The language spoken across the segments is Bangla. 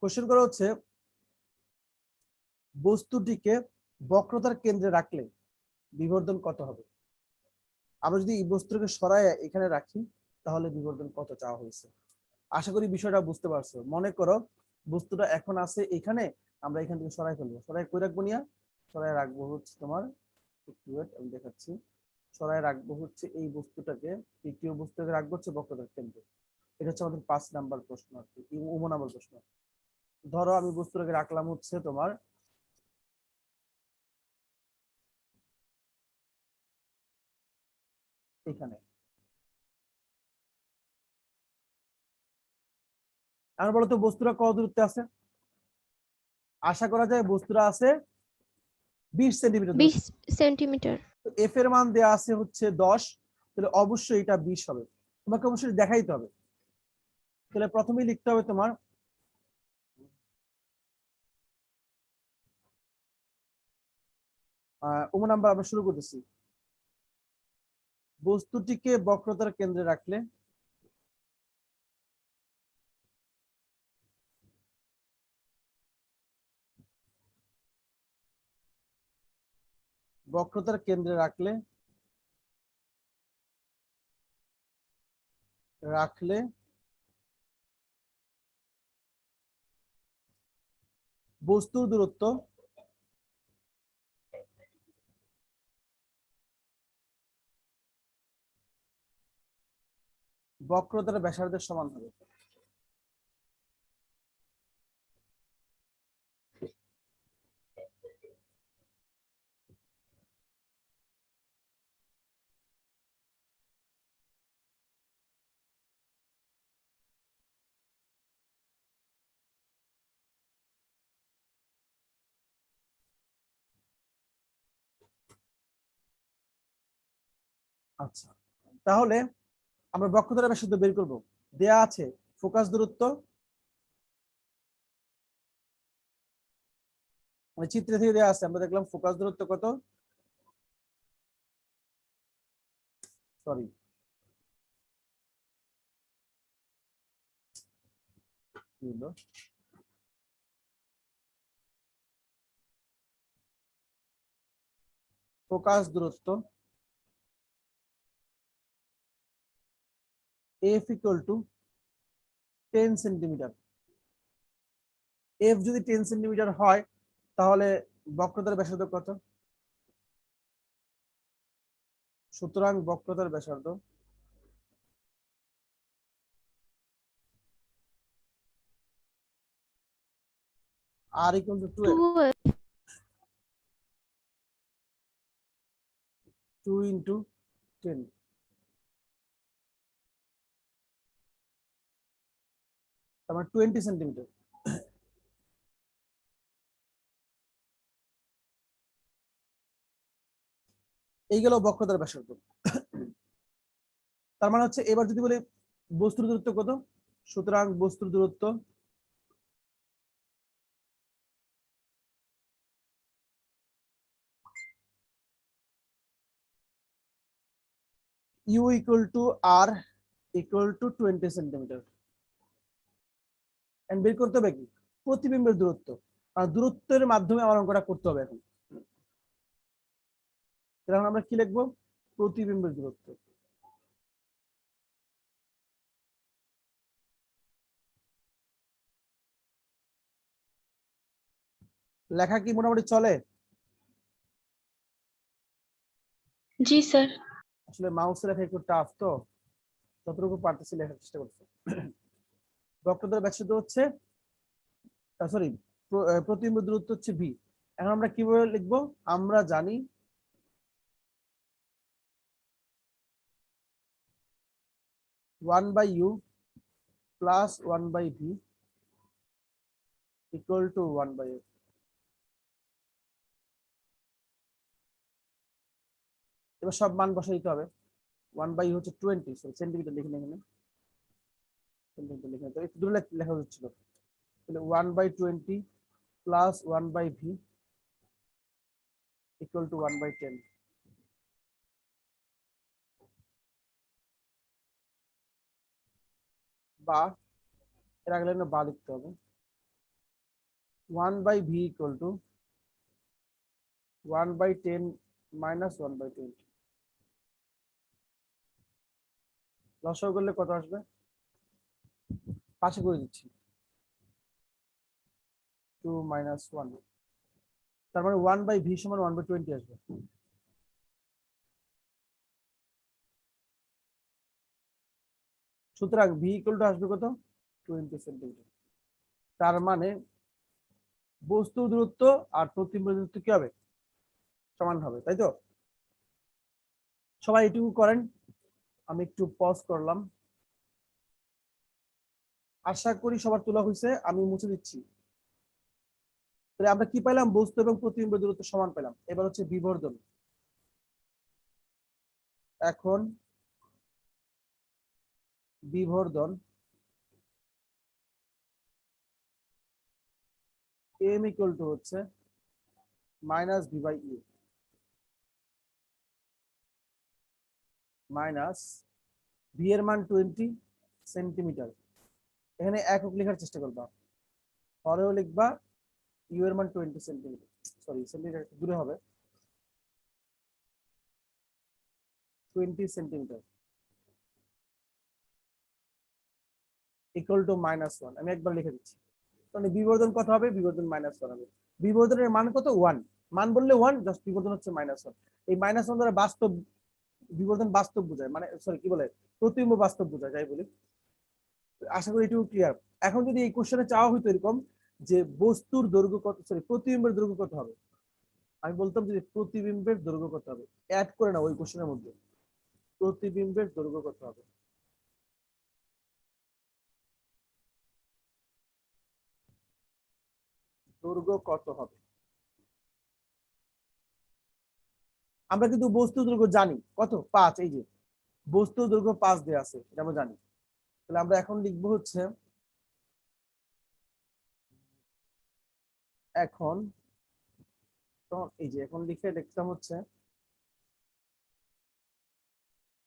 কোশ্চেন করা হচ্ছে বস্তুটিকে বক্রতার কেন্দ্রে রাখলে বিবর্ধন কত হবে। আমরা যদি এই বস্তুকে সরায় এখানে রাখি তাহলে বিবর্ধন কত চাওয়া হয়েছে। আশা করি বিষয়টা বুঝতে পারছো। মনে করো বস্তুটা এখন আছে এখানে, আমরা এখান থেকে সরাই ফেলবো। সরাই কই রাখবো নিয়া? সরাই রাখবো হচ্ছে তোমার, একটু ওয়েট আমি দেখাচ্ছি। সরাই রাখবো হচ্ছে এই বস্তুটাকে, তৃতীয় বস্তুটাকে রাখবো হচ্ছে বক্রতার কেন্দ্রে। এটা হচ্ছে আমাদের 5 নাম্বার প্রশ্ন আর কি, 9 নাম্বার প্রশ্ন। ধরো আমি বস্তুটাকে রাখলাম হচ্ছে তোমার এখানে। আর বলতো বস্তুটা কত দূরত্বে আছে? আশা করা যায় বস্তুটা আছে 20 সেন্টিমিটার দূরত্বে। 20 সেন্টিমিটার। এফ এর মান দেয়া আছে হচ্ছে 10, তাহলে অবশ্যই এটা 20 হবে। তোমাকে অবশ্যই দেখাইতে হবে। তাহলে প্রথমেই লিখতে হবে তোমার নাম্বার আমরা শুরু করতেছি। বস্তুটিকে বক্রতার কেন্দ্রে রাখলে বক্রতার কেন্দ্রে রাখলে রাখলে বস্তুর দূরত্ব বক্রতার ব্যাসার্ধের সমান হবে। আচ্ছা, তাহলে আমরা বক্রতার ব্যাসার্ধ বের করব। দেয়া আছে ফোকাস দূরত্ব, মানে চিত্রে থেকে দেয়া আছে, আমরা দেখলাম ফোকাস দূরত্ব কত, সরি কি হলো, ফোকাস দূরত্ব F equal to 10 centimetre. F যদি 10 সেন্টিমিটার হয় তাহলে বক্রতার ব্যাসার্ধ কত? সুতরাং বক্রতার ব্যাসার্ধ আর ইকুয়াল টু 12, 2 ইন্টু 10, তার মানে 20 সেন্টিমিটার। এই গেল বক্রতার ব্যাসার্ধ। তার মানে হচ্ছে এবার যদি বলি বস্তুর দূরত্ব কত, সুতরাং বস্তুর দূরত্ব u equal to R equal to 20 centimetre. And বের করতে হবে কি প্রতিবিম্বের দূরত্ব, আর দূরত্বের মাধ্যমে আমার অঙ্কটা করতে হবে এখন। তাহলে আমরা কি লিখবো? প্রতিবিম্বের দূরত্ব। লেখা কি মোটামুটি চলে? জি স্যার। আসলে মাউসের লেখা একটু টাফ, তো যতটুকু পারতেছি লেখার চেষ্টা করছি। বক্রতার ব্যাসার্ধ হচ্ছে, সরি, প্রতিবিম্ব দূরত্ব হচ্ছে ভি। এখন আমরা কিভাবে লিখবো? আমরা জানি one by u plus 1/v equal to 1/f। এবার সব মান বসাই দিতে হবে। 1/u হচ্ছে 20, সরি সেন্টিমিটার লিখে এখানে, সেন্টিমিটার লিখে তো একটু দূরে লেখা হচ্ছিল। তাহলে 1/20 প্লাস 1/v ইকুয়াল টু 1/10। বা এর আগে লাইনে বা লিখতে হবে। 1/v equal to 1/10 minus 1/20। লসাগু করলে কত আসবে? পাশে করে দিচ্ছি, 2 minus 1, তার মানে 1/v সমান 1/20 আসবে। সুতরাং v ইকুয়াল টু আসবে কত? 20 সেন্টিমিটার। তার মানে বস্তুর দূরত্ব আর প্রতিবিম্বের দূরত্ব কি হবে? সমান হবে, তাই তো? সবাই এটুকু করেন, আমি একটু পজ করলাম। আশা করি সবার তোলা হয়েছে, আমি মুছে দিচ্ছি। তাহলে আমরা কি পাইলাম? বস্তু এবং প্রতিবিম্বের দূরত্ব সমান পেলাম। এবার হচ্ছে বিবর্ধন। এখন বিবর্ধন m ইকুয়াল টু হচ্ছে minus v by u minus v এর মান 20 সেন্টিমিটার। এখানে একক লেখার চেষ্টা করবা, পরেও লিখবা ইউ এর মান 20 সেন্টিমিটার, সরি সেন্টিমিটার একটু দূরে হবে, 20 সেন্টিমিটার ইকুয়াল টু -1। আমি একবার লিখে দিচ্ছি। তাহলে বিবর্ধন কত হবে? বিবর্ধন -1 হবে। বিবর্ধনের মান কত? 1। মান বললে 1, জাস্ট বিবর্ধন হচ্ছে -1। এই -1 দ্বারা বাস্তব বিবর্ধন বাস্তব বোঝায়, মানে সরি কি বলে, প্রতিবিম্ব বাস্তব বোঝায়, যাই বলি। আশা করি এটুকু ক্লিয়ার। এখন যদি এই কোশ্চেনে চাওয়া হইতো এরকম যে বস্তুর দৈর্ঘ্য কত, সরি প্রতিবিম্বের দৈর্ঘ্য কত হবে, আমি বলতাম যে প্রতিবিম্বের দৈর্ঘ্য কত হবে। অ্যাড করে না ওই কোশ্চেনের মধ্যে, প্রতিবিম্বের দৈর্ঘ্য কত হবে। দৈর্ঘ্য কত হবে? আমরা কিন্তু বস্তুর দৈর্ঘ্য জানি কত, 5। এই যে বস্তুর দৈর্ঘ্য 5 দেওয়া আছে, এটা আমরা জানি। তাহলে আমরা এখন লিখবো হচ্ছে, এখন এই যে এখন লিখে লিখতাম হচ্ছে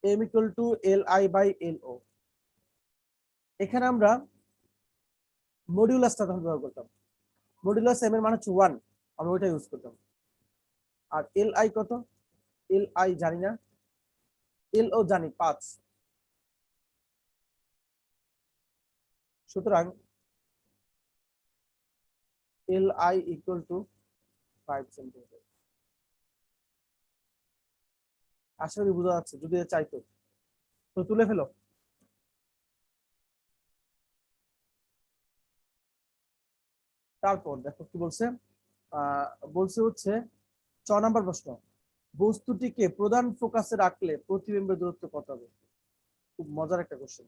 m ইকুয়াল টু li/lo। এখানে আমরা মডিউলাসটা তখন ব্যবহার করতাম। মডিউলাস m এর মান হচ্ছে 1, আমরা ওইটা ইউজ করতাম। আর li কত? li জানি না, lo জানি 5। সুতরাং li ইকুয়াল টু 5 সেন্টিমিটার। আশা করি বোঝা যাচ্ছে, যদি চাইতো তো তুলে ফেলো। তারপর দেখো কি বলছে, বলছে হচ্ছে 6 নাম্বার প্রশ্ন, বস্তুটিকে প্রধান ফোকাসে রাখলে প্রতিবিম্বের দূরত্ব কত হবে? খুব মজার একটা কোশ্চেন।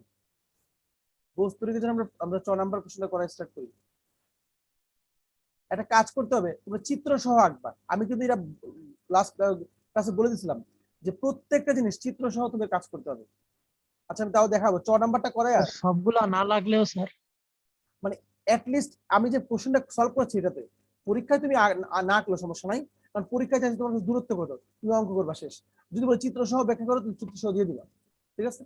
বস্তুটিকে যদি আমরা আমরা 6 নাম্বার প্রশ্নটা করা স্টার্ট করি, একটা কাজ করতে হবে, তোমরা চিত্র সহ আঁকবা। আমি কিন্তু এটা লাস্ট ক্লাসে বলে দিয়েছিলাম যে প্রত্যেকটা জিনিস চিত্র সহ তুমি কাজ করতে হবে। আচ্ছা আমি তাও দেখাবো 6 নাম্বারটা করে। আর সবগুলা না লাগলেও স্যার, মানে লিস্ট আমি যে কোশ্চেনটা সলভ করছি এটাতে, পরীক্ষায় তুমি না আঁকলো সমস্যা নাই, কারণ পরীক্ষায় চাইছে তোমার দূরত্ব কত, তুমি অঙ্ক করবা শেষ। যদি বলে চিত্র সহ ব্যাখ্যা করো, তুমি চিত্র সহ দিয়ে দিবা, ঠিক আছে।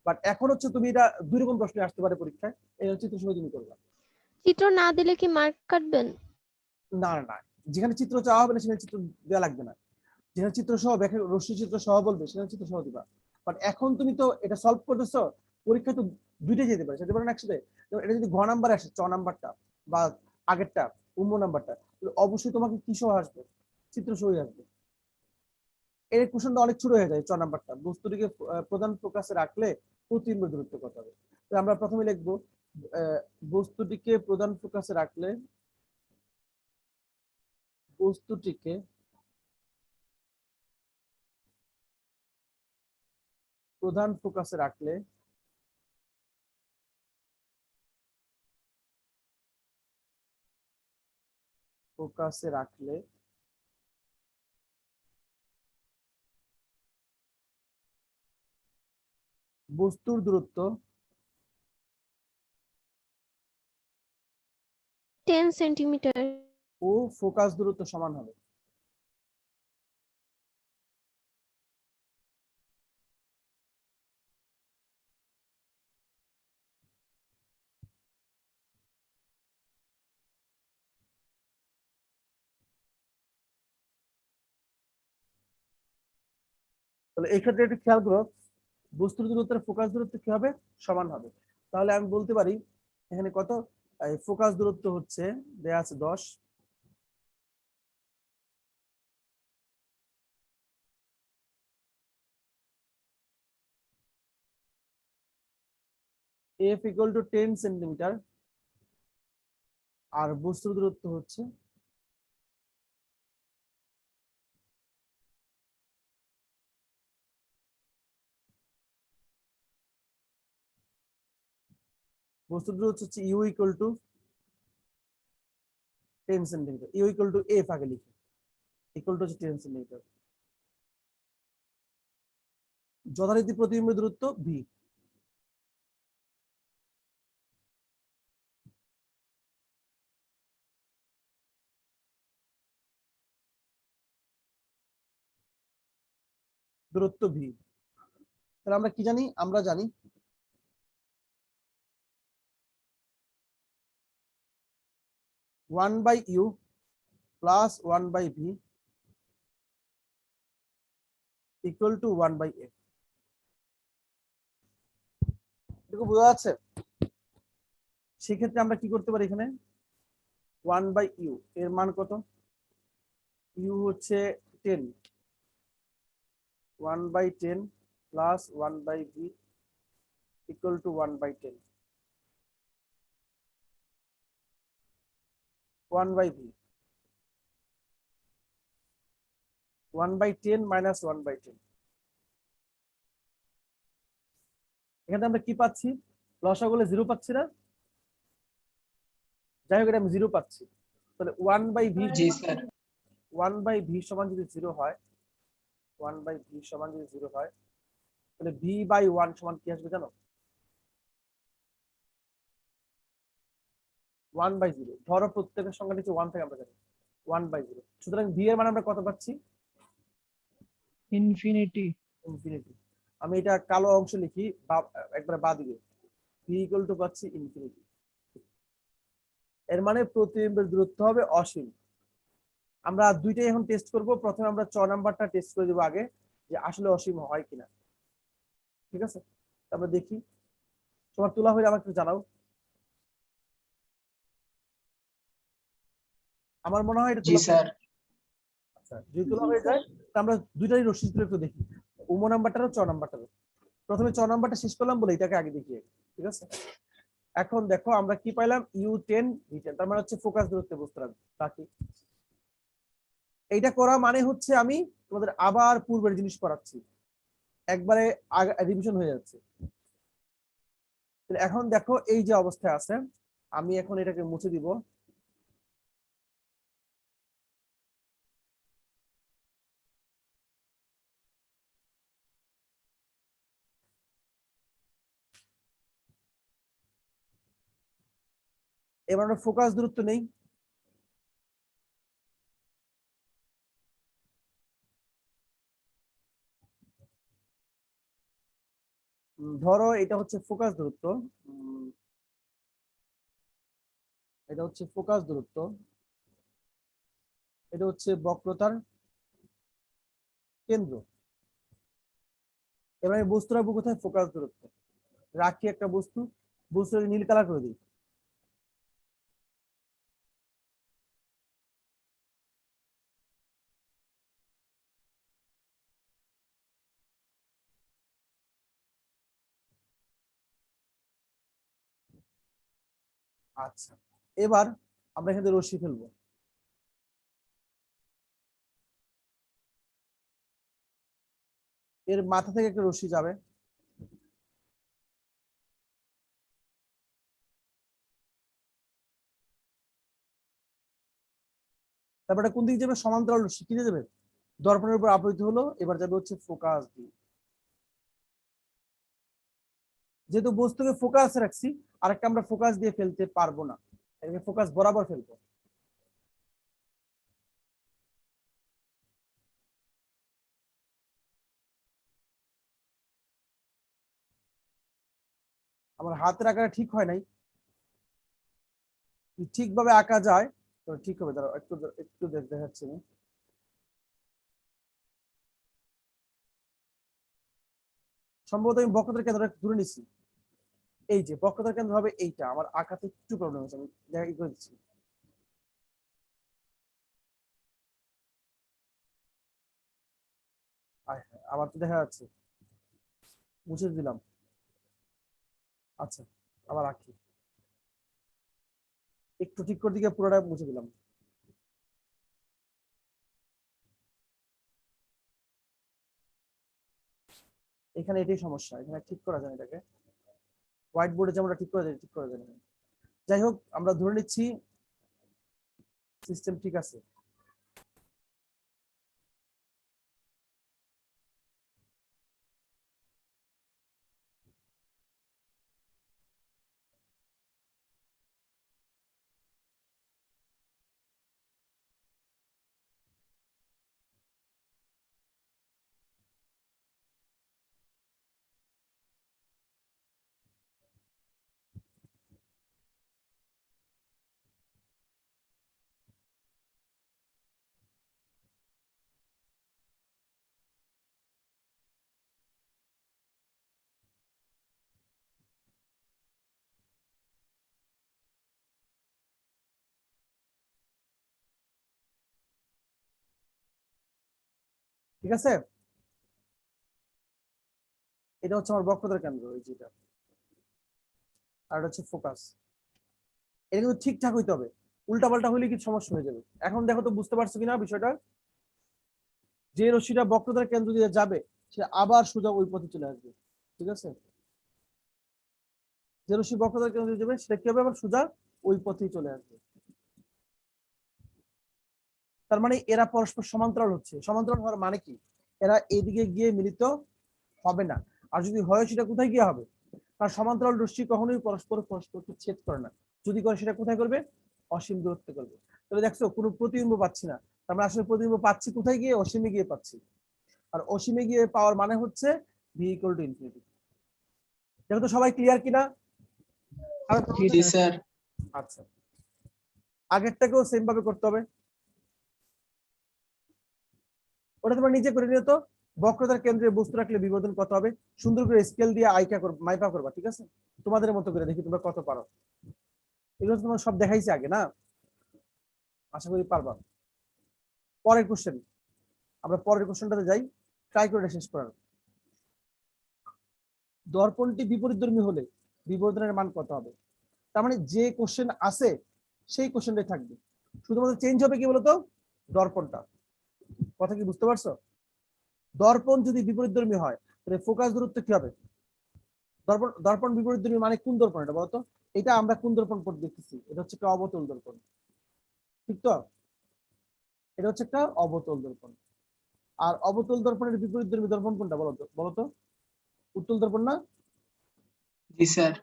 বাট এখন হচ্ছে তুমি এটা দুই রকম প্রশ্ন আসতে পারে পরীক্ষায়, এই চিত্র সহ তুমি করবা। চিত্র না দিলে কি মার্ক কাটবেন? না না না, যেখানে চিত্র চাওয়া হবে না সেখানে চিত্র দেওয়া লাগবে না। যেখানে চিত্র সহ ব্যাখ্যা, রশ্মি চিত্র সহ বলবে সেখানে চিত্র সহ দিবা। বাট এখন তুমি তো এটা সলভ করতেছো, পরীক্ষা তো দুইটাই যেতে পারে, যেতে পারে না একসাথে। এটা যদি ঘ নাম্বার আসে, 6 নাম্বারটা বা আগেরটা নাম্বারটা, অবশ্যই তোমাকে কি সহ আসবে? চিত্র সহ আসবে। এর কোশ্চেনটা অনেক ছোট হয়ে যায়। 6 নাম্বারটা, বস্তুটিকে প্রধান ফোকাসে রাখলে প্রতিবিম্ব দূরত্ব কত হবে। তো আমরা প্রথমে লিখবো বস্তুটিকে প্রধান ফোকাসে রাখলে, বস্তুটিকে প্রধান ফোকাসে রাখলে ফোকাসে রাখলে বস্তুর দূরত্ব 10 সেন্টিমিটার। ও ফোকাস দূরত্ব সমান হবে। তাহলে এই ক্ষেত্রে একটু খেয়াল করো, বস্তুর দূরত্বের ফোকাস দূরত্ব কি হবে, সমান হবে। তাহলে আমি বলতে পারি এখানে কত, ফোকাস দূরত্ব হচ্ছে দেয়া আছে 10, এফ ইকুয়াল টু 10 সেন্টিমিটার, আর বস্তুর দূরত্ব হচ্ছে বস্তুর দূরত্ব হচ্ছে u equal to 10 centimetre, u equal to f আগে লিখি, ইকুয়াল টু হচ্ছে 10 সেন্টিমিটার, যথারীতি প্রতিবিম্বের দূরত্ব ভি। দূরত্ব ভি, তাহলে আমরা কি জানি, আমরা জানি one by u plus one by v equal to one by f. এটুকু বোঝা যাচ্ছে? সেক্ষেত্রে আমরা কি করতে পারি, এখানে ওয়ান বাই ইউ এর মান কত, ইউ হচ্ছে 10, 1/10 plus 1/v equal two 1/10, 1/v 1/10 minus 1/10। এখানে আমরা কি পাচ্ছি, লসাগুলে 0 পাচ্ছি না, যাই হোক এটা আমি 0 পাচ্ছি। তাহলে 1/v, জি স্যার। 1/v সমান যদি 0 হয়, 1/v সমান যদি 0 হয়, তাহলে v/1 সমান কি আসবে জানো, 1/0। ধরো প্রত্যেকের সংখ্যা নিচে 1 থেকে আমরা জানি 1/0, সুতরাং v এর মান আমরা কত পাচ্ছি, ইনফিনিটি। ইনফিনিটি। আমি এটা কালো অংশ লিখি একবারে বাদ দিকে, v ইকুয়াল টু পাচ্ছি ইনফিনিটি। এর মানে প্রতিবিম্বের দূরত্ব হবে অসীম। আমরা দুইটাই এখন টেস্ট করব। প্রথমে আমরা 6 নাম্বারটা টেস্ট করে দেব আগে, যে আসলে অসীম হয় কিনা। ঠিক আছে, তারপর দেখি, তোমার তোলা হলে আমাকে একটু জানাও। আমার মনে হয় এটা জি তোলা। স্যার। আচ্ছা, যদি তোলা হয়ে যায় তা আমরা দুইটাই রশ্মি তুলে একটু দেখি, উমো নাম্বারটারও 6 নাম্বারটারও। প্রথমে 6 নাম্বারটা শেষ করলাম বলে এটাকে আগে দেখি, ঠিক আছে। এখন দেখো আমরা কি পাইলাম, U10 V10, তার মানে হচ্ছে ফোকাস দূরত্বে বস্তু রাখবো বাকি। এইটা করা মানে হচ্ছে আমি তোমাদের আবার পূর্বের জিনিস করাচ্ছি, একবারে রিভিশন হয়ে যাচ্ছে। এখন দেখো এই যে অবস্থায় আছে, আমি এখন এটাকে মুছে দিব। এবার আমরা ফোকাস দূরত্ব নেই, ধরো এটা হচ্ছে ফোকাস দূরত্ব, এটা হচ্ছে ফোকাস দূরত্ব, এটা হচ্ছে বক্রতার কেন্দ্র। এবার আমি বস্তু রাখবো কোথায়, ফোকাস দূরত্ব রাখি একটা বস্তু, বস্তুটাকে নীল কালার করে দিই। আচ্ছা, এবার আমরা এখানে রশ্মি ফেলবো। এর মাথা থেকে একটা রশ্মি যাবে, তারপরে কোন দিকে যাবে, সমান্তরাল রশ্মি কিনে যাবে, দর্পণের উপর আপতিত হলো, এবার যাবে হচ্ছে ফোকাস দিয়ে। যেহেতু বস্তুকে ফোকাস রাখছি, আরেকটা আমরা ফোকাস দিয়ে ফেলতে পারবো না, এটাকে ফোকাস বরাবর ফেলবো। আমার হাতের আঁকাটা ঠিক হয় নাই, ঠিকভাবে আঁকা যায় তো ঠিক হবে। দাঁড়াও একটু একটু দেখাচ্ছি আমি। সম্ভবত আমি বক্রতার কেন্দ্র ধরে নিছি, এই যে বক্রতার কেন্দ্র হবে এইটা। আমার আঁকাতে একটু প্রবলেম হচ্ছে, আমি দেখা করে দিচ্ছি। আবার তো দেখা যাচ্ছে, মুছে দিলাম। আচ্ছা, আবার আঁকি, একটু ঠিক করে দিকে পুরোটা মুছে দিলাম। এখানে এটাই সমস্যা, এখানে ঠিক করা যায় না, এটাকে হোয়াইট বোর্ডে যেমন ঠিক করা যায় ঠিক করা যায় না। যাই হোক, আমরা ধরে নিচ্ছি সিস্টেম ঠিক আছে। ঠিক আছে, এটা হচ্ছে আমার বক্রতার কেন্দ্র, এই যেটা, আর এটা হচ্ছে ফোকাস। এটা কিন্তু ঠিকঠাক হইতে হবে, উল্টাপাল্টা হলে কি সমস্যা হয়ে যাবে। এখন দেখো তো বুঝতে পারছো কিনা বিষয়টা, যে রশ্মিটা বক্রতার কেন্দ্র দিয়ে যাবে সে আবার সোজা ওই পথে চলে আসবে। ঠিক আছে, যে রশ্মি বক্রতার কেন্দ্র দিয়ে যাবে সেটা কি হবে, আবার সোজা ওই পথেই চলে আসবে। তার মানে এরা পরস্পর সমান্তরাল হচ্ছে। সমান্তরাল হওয়ার মানে কি, এরা এদিকে গিয়ে মিলিত হবে না। আর যদি হয় সেটা কোথায় গিয়ে হবে, কারণ সমান্তরাল রশ্মি কখনোই পরস্পরকে ছেদ করে না। যদি করে সেটা কোথায় করবে, অসীম দূরত্বে করবে। তাহলে দেখছো কোনো প্রতিবিম্ব পাচ্ছি না, আমরা আসলে প্রতিবিম্ব পাচ্ছি কোথায় গিয়ে, অসীমে গিয়ে পাচ্ছি। আর অসীমে গিয়ে পাওয়ার মানে হচ্ছে ভি ইকুয়াল টু ইনফিনিটি। দেখো তো সবাই ক্লিয়ার কিনা? জি স্যার। আচ্ছা, আগেরটাকেও সেম ভাবে করতে হবে, ওটা তোমরা নিজে করে নিও তো। বক্রতার কেন্দ্রে বস্তু রাখলে বিবর্ধন কত হবে, সুন্দর করে স্কেল দিয়ে মাইপা করবা। ঠিক আছে, তোমাদের মতো করে, দেখি তোমরা কত পারো। এগুলো তোমার সব দেখাইছে আগে না, আশা করি পারবা। পরের কোশ্চেন, আমরা পরের কোশ্চেনটাতে যাই, ট্রাই করে শেষ করার। দর্পণটি বিপরীতধর্মী হলে বিবর্ধনের মান কত হবে। তার মানে যে কোশ্চেন আছে সেই কোশ্চেনটাই থাকবে, শুধুমাত্র চেঞ্জ হবে কি বলতো, দর্পণটা। কথা কি বুঝতে পারছো? দর্পণ যদি বিপরীতধর্মী হয় তাহলে ফোকাস দূরত্ব কি হবে। দর্পণ দর্পণ বিপরীতধর্মী মানে কোন দর্পণ, এটা বলতো। এটা আমরা কোন দর্পণ পথ দেখতেছি, এটা হচ্ছে একটা অবতল দর্পণ, ঠিক তো? এটা হচ্ছে একটা অবতল দর্পণ। আর অবতল দর্পণের বিপরীতধর্মী দর্পণ কোনটা বলতো, বলতো উত্তল দর্পণ না? জি স্যার।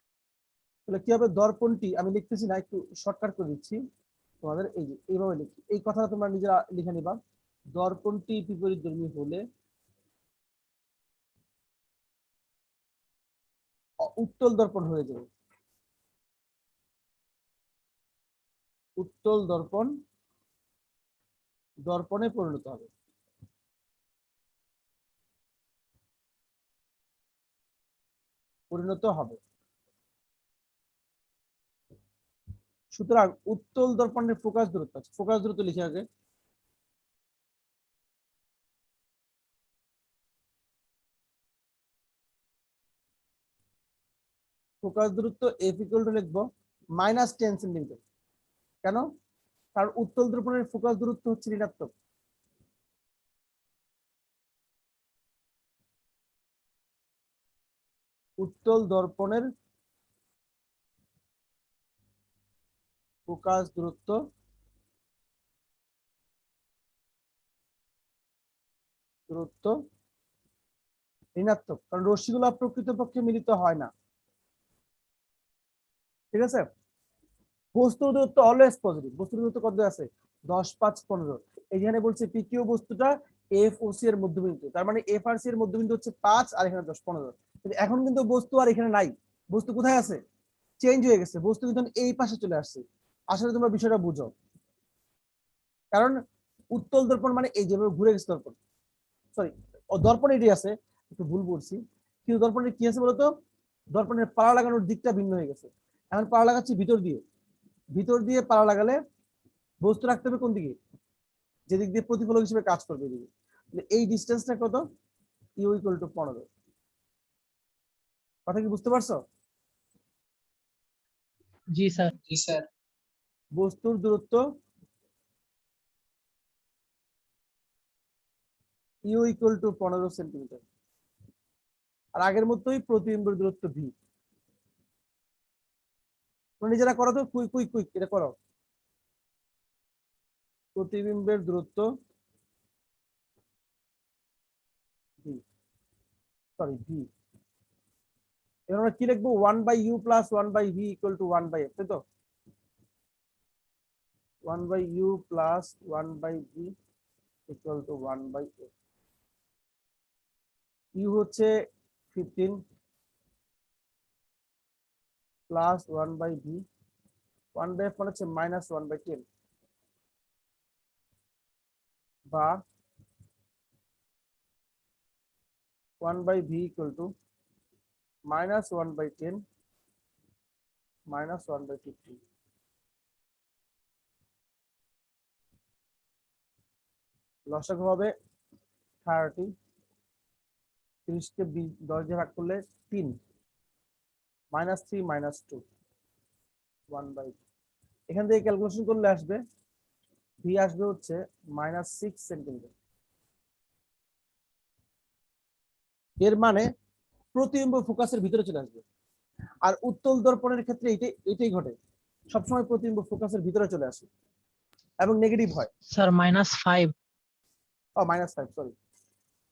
তাহলে কি হবে, দর্পণটি আমি লিখতেছি না, একটু শর্টকাট করে দিচ্ছি তোমাদের। এই যে এইভাবে লিখি, এই কথাটা তোমরা নিজেরা লিখে নিবা। দর্পণটি বিপরীতধর্মী হলে উত্তল দর্পণ হয়ে যাবে, উত্তল দর্পণ দর্পণে পরিণত হবে, পরিণত হবে। সুতরাং উত্তল দর্পণের ফোকাস দূরত্ব আছে, ফোকাস দূরত্ব লিখে আগে। ফোকাস দূরত্ব এফ ইকুয়াল টু লিখবো -10 সেন্টিমিটার। কেন? কারণ উত্তল দর্পণের ফোকাস দূরত্ব হচ্ছে ঋণাত্মক। উত্তল দর্পণের ফোকাস দূরত্ব দূরত্ব ঋণাত্মক, কারণ রশ্মিগুলো প্রকৃতপক্ষে মিলিত হয় না। ঠিক আছে, বস্তুর দূরত্ব অলওয়েজ পজিটিভ। বস্তুর দূরত্ব কত আছে, 10, 5, 15। এখানে বলছে পিকিউ বস্তুটা এফ ও সি এর মধ্যবিন্দু, তার মানে এফ আর সি এর মধ্যবিন্দু হচ্ছে 5 আর এখানে 10, 15। কিন্তু এখন কিন্তু বস্তু আর এখানে নাই, বস্তু কোথায় আছে, চেঞ্জ হয়ে গেছে, বস্তু কিন্তু এই পাশে চলে আসছে। আসলে তোমরা বিষয়টা বুঝো, কারণ উত্তল দর্পণ মানে এই যেভাবে ঘুরে গেছে দর্পণ, সরি দর্পণ এটি আছে, একটু ভুল বলছি, কিন্তু দর্পণের কি আছে বলতো, দর্পণের পালা লাগানোর দিকটা ভিন্ন হয়ে গেছে। এখন পালা লাগাচ্ছি ভিতর দিয়ে পালা লাগালে বস্তু রাখতে হবে কোন দিকে, যেদিক দিয়ে প্রতিফলক হিসেবে কাজ করবে এদিকে। এই ডিস্টেন্সটা কত, ইউ ইকুয়াল টু 15। কথা কি বুঝতে পারছো? জি স্যার। জি স্যার। বস্তুর দূরত্ব ইউ ইকুয়াল টু 15 সেন্টিমিটার, আর আগের মতোই প্রতিবিম্বের দূরত্ব ভি। নিজেরা করো তো, কুইক কুইক কুইক এটা করো। প্রতিবিম্বের দূরত্ব ভি, সরি ভি, এবার আমরা কি লিখবো, 1/u plus 1/v equal to 1/f, তাই তো? 1/u plus 1/v equal to 1/f। You হচ্ছে 15 প্লাস 1/v, 1/f মানে হচ্ছে মাইনাস 1/10, বা 1/v equal to minus 1/10 minus 1/15। লসাগু হবে 30, 30 কে 10 দিয়ে ভাগ করলে 3, মাইনাস 3 মাইনাস 2, 1/, এখান থেকে ক্যালকুলেশন করলে আসবে ভি আসবে হচ্ছে মাইনাস 6 সেন্টিমিটার। এর মানে প্রতিবিম্ব ফোকাসের ভিতরে চলে আসবে। আর উত্তল দর্পণের ক্ষেত্রে এটাই ঘটে, সবসময় প্রতিবিম্ব ফোকাসের ভিতরে চলে আসে এবং নেগেটিভ হয়। স্যার -5। ও -5, সরি,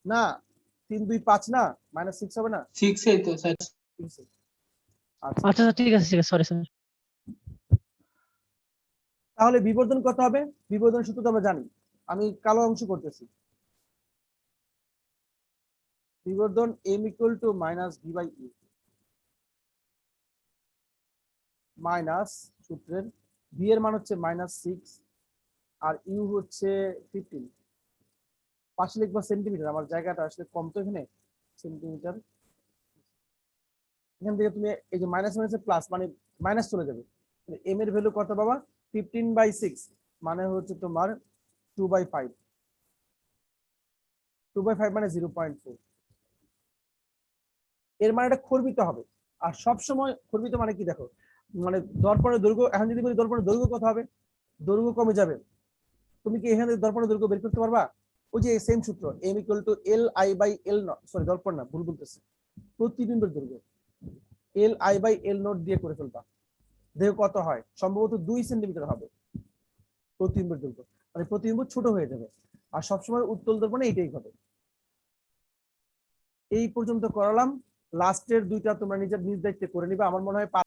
না 3 2 5 না, -6 হবে না? 6 এই তো স্যার। আচ্ছা, আচ্ছা স্যার, ঠিক আছে সরি স্যার। তাহলে বিবর্ধন কত হবে? বিবর্ধন সূত্র তো আমরা জানি, আমি কালো অংশ করতেছি। বিবর্ধন m equal to minus v by e, minus সূত্রের v এর মান হচ্ছে -6 আর u হচ্ছে 15। পাশে লিখবা সেন্টিমিটার, আমার জায়গাটা আসলে কম তো এখানে, সেন্টিমিটার। এখান থেকে তুমি এই যে মাইনাস মাইনাসে প্লাস মানে মাইনাস চলে যাবে, m এর ভ্যালু কত বাবা? 15/6 মানে হচ্ছে তোমার 2/5, 2/5 মানে 0.4। এর মানে এটা খর্বিত হবে। আর সব সময় খর্বিত মানে কি দেখো, মানে দর্পণের দৈর্ঘ্য, এখন যদি বলি দর্পণের দৈর্ঘ্য কত হবে, দৈর্ঘ্য কমে যাবে। তুমি কি এখানে দর্পণের দৈর্ঘ্য বের করতে পারবা? ওই যে সেম সূত্র, m equal to L I by L naught, sorry দর্পণ না, ভুল বলতেছি, প্রতিবিম্বের দৈর্ঘ্য L I by L naught দিয়ে করে ফেলবা। দেখো কত হয়, সম্ভবত 2 সেন্টিমিটার হবে প্রতিবিম্বের দৈর্ঘ্য, মানে প্রতিবিম্ব ছোট হয়ে যাবে। আর সবসময় উত্তল দর্পণে এইটাই ঘটে। এই পর্যন্ত করালাম, লাস্টের দুইটা তোমরা নিজের নিজ দায়িত্বে করে নিবা। আমার মনে হয়